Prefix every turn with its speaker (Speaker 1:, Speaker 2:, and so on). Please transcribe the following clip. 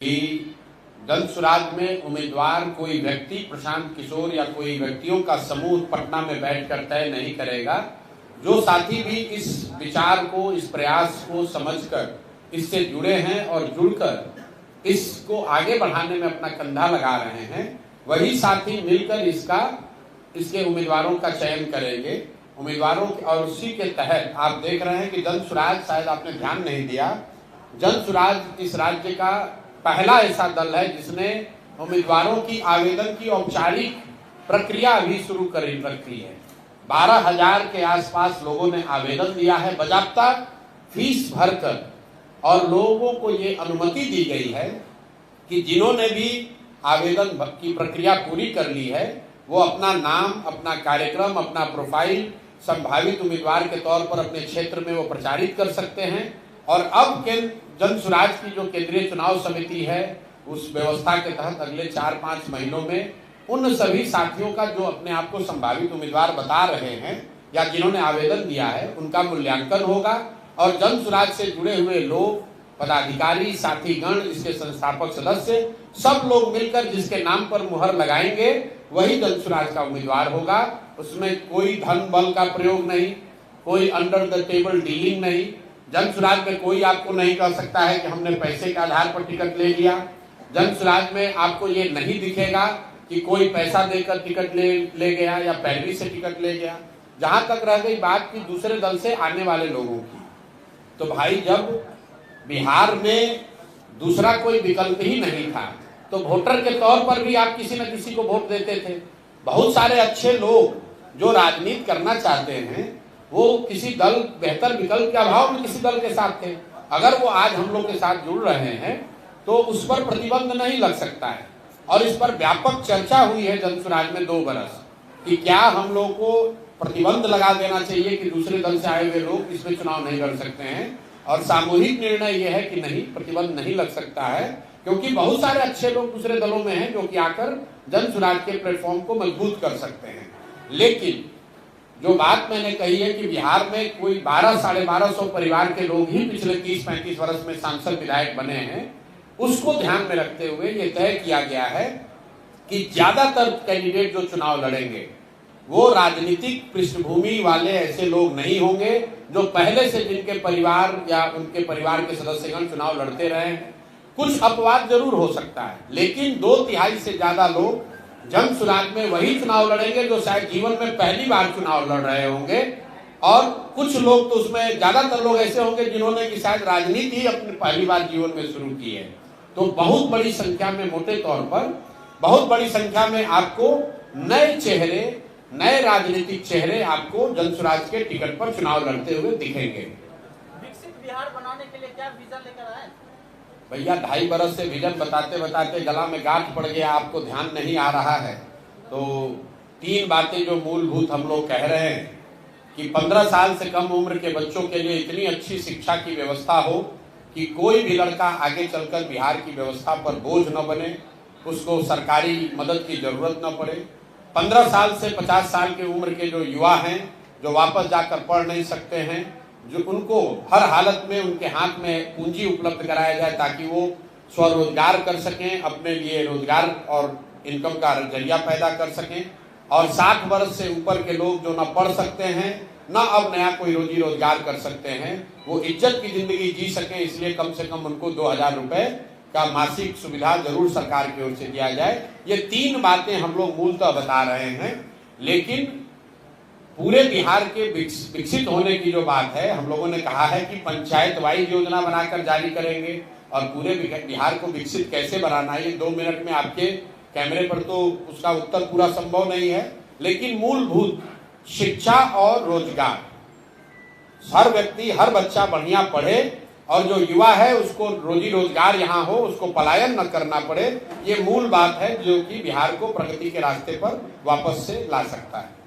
Speaker 1: कि जन सुराज में उम्मीदवार कोई व्यक्ति प्रशांत किशोर या कोई व्यक्तियों का समूह पटना में बैठकर तय नहीं करेगा। जो साथी भी इस विचार को, इस प्रयास को समझकर इससे जुड़े हैं और जुड़कर इसको आगे बढ़ाने में अपना कंधा लगा रहे हैं, वही साथी मिलकर इसके उम्मीदवारों का चयन करेंगे। उम्मीदवारों और उसी के तहत आप देख रहे हैं कि जन सुराज, शायद आपने ध्यान नहीं दिया, जन सुराज इस राज्य का पहला ऐसा दल है जिसने उम्मीदवारों की आवेदन की औपचारिक प्रक्रिया अभी शुरू कर रखी है। 12,000 के आसपास लोगों ने आवेदन दिया है बाकायदा फीस भरकर, और लोगों को ये अनुमति दी गई है कि जिन्होंने भी आवेदन की प्रक्रिया पूरी कर ली है वो अपना नाम, अपना कार्यक्रम, अपना प्रोफाइल संभावित उम्मीदवार के तौर पर अपने क्षेत्र में वो प्रचारित कर सकते हैं। और अब जन सुराज की जो केंद्रीय चुनाव समिति है उस व्यवस्था के तहत अगले 4-5 महीनों में उन सभी साथियों का जो अपने आप को संभावित उम्मीदवार बता रहे हैं या जिन्होंने आवेदन दिया है उनका मूल्यांकन होगा, और जन सुराज से जुड़े हुए लोग, पदाधिकारी, साथीगण, इसके संस्थापक सदस्य, सब लोग मिलकर जिसके नाम पर मुहर लगाएंगे वही जन सुराज का उम्मीदवार होगा। उसमें कोई धन बल का प्रयोग नहीं, कोई अंडर द टेबल डीलिंग नहीं। जन सुराज में कोई आपको नहीं कह सकता है कि हमने पैसे के आधार पर टिकट ले लिया। जन सुराज में आपको ये नहीं दिखेगा कि कोई पैसा देकर टिकट ले गया या पैरवी से टिकट ले गया। जहां तक रह गई बात की दूसरे दल से आने वाले लोगों की, तो भाई जब बिहार में दूसरा कोई विकल्प ही नहीं था तो वोटर के तौर पर भी आप किसी न किसी को वोट देते थे। बहुत सारे अच्छे लोग जो राजनीति करना चाहते हैं वो किसी दल, बेहतर विकल्प के अभाव में किसी दल के साथ थे। अगर वो आज हम लोग के साथ जुड़ रहे हैं तो उस पर प्रतिबंध नहीं लग सकता है। और इस पर व्यापक चर्चा हुई है जन सुराज में 2 बरस कि क्या हम लोग को प्रतिबंध लगा देना चाहिए कि दूसरे दल से आए हुए लोग इसमें चुनाव नहीं लड़ सकते हैं। और सामूहिक निर्णय यह है कि नहीं, प्रतिबंध नहीं लग सकता है, क्योंकि बहुत सारे अच्छे लोग दूसरे दलों में हैं जो कि आकर जन सुराज के प्लेटफॉर्म को मजबूत कर सकते हैं। लेकिन जो बात मैंने कही है कि बिहार में कोई 1200-1250 परिवार के लोग ही पिछले 30-35 वर्ष में सांसद विधायक बने हैं, उसको ध्यान में रखते हुए ये तय किया गया है कि ज्यादातर कैंडिडेट जो चुनाव लड़ेंगे वो राजनीतिक पृष्ठभूमि वाले ऐसे लोग नहीं होंगे जो पहले से जिनके परिवार या उनके परिवार के सदस्यगण चुनाव लड़ते रहे हैं। कुछ अपवाद जरूर हो सकता है, लेकिन 2/3 से ज्यादा लोग जन सुराज में वही चुनाव लड़ेंगे जो शायद जीवन में पहली बार चुनाव लड़ रहे होंगे। और कुछ लोग तो उसमें ज्यादातर लोग ऐसे होंगे जिन्होंने कि शायद राजनीति ही अपनी पहली बार जीवन में शुरू की है। तो बहुत बड़ी संख्या में, मोटे तौर पर बहुत बड़ी संख्या में आपको नए चेहरे, नए राजनीतिक चेहरे आपको जन सुराज के टिकट पर चुनाव लड़ते हुए दिखेंगे।
Speaker 2: विकसित बिहार बनाने के लिए क्या विजन लेकर आए?
Speaker 1: भैया 2.5 बरस से विजन बताते बताते गला में गांठ पड़ गया, आपको ध्यान नहीं आ रहा है। तो 3 बातें जो मूलभूत हम लोग कह रहे हैं कि 15 साल से कम उम्र के बच्चों के लिए इतनी अच्छी शिक्षा की व्यवस्था हो कि कोई भी लड़का आगे चलकर बिहार की व्यवस्था पर बोझ न बने, उसको सरकारी मदद की जरूरत न पड़े। 15 साल से 50 साल की उम्र के जो युवा हैं जो वापस जाकर पढ़ नहीं सकते हैं, जो उनको हर हालत में उनके हाथ में पूंजी उपलब्ध कराया जाए ताकि वो स्वरोजगार कर सकें, अपने लिए रोजगार और इनकम का जरिया पैदा कर सकें। और 60 वर्ष से ऊपर के लोग जो न पढ़ सकते हैं न अब नया कोई रोजी रोजगार कर सकते हैं, वो इज्जत की जिंदगी जी सकें, इसलिए कम से कम उनको 2,000 रुपए का मासिक सुविधा जरूर सरकार की ओर से दिया जाए। ये 3 बातें हम लोग मूलतः बता रहे हैं। लेकिन पूरे बिहार के विकसित होने की जो बात है, हम लोगों ने कहा है कि पंचायत वाइज योजना बनाकर जारी करेंगे। और पूरे बिहार को विकसित कैसे बनाना है, ये 2 मिनट में आपके कैमरे पर तो उसका उत्तर पूरा संभव नहीं है। लेकिन मूलभूत शिक्षा और रोजगार, हर व्यक्ति, हर बच्चा बढ़िया पढ़े और जो युवा है उसको रोजी रोजगार यहाँ हो, उसको पलायन न करना पड़े, ये मूल बात है जो कि बिहार को प्रगति के रास्ते पर वापस से ला सकता है।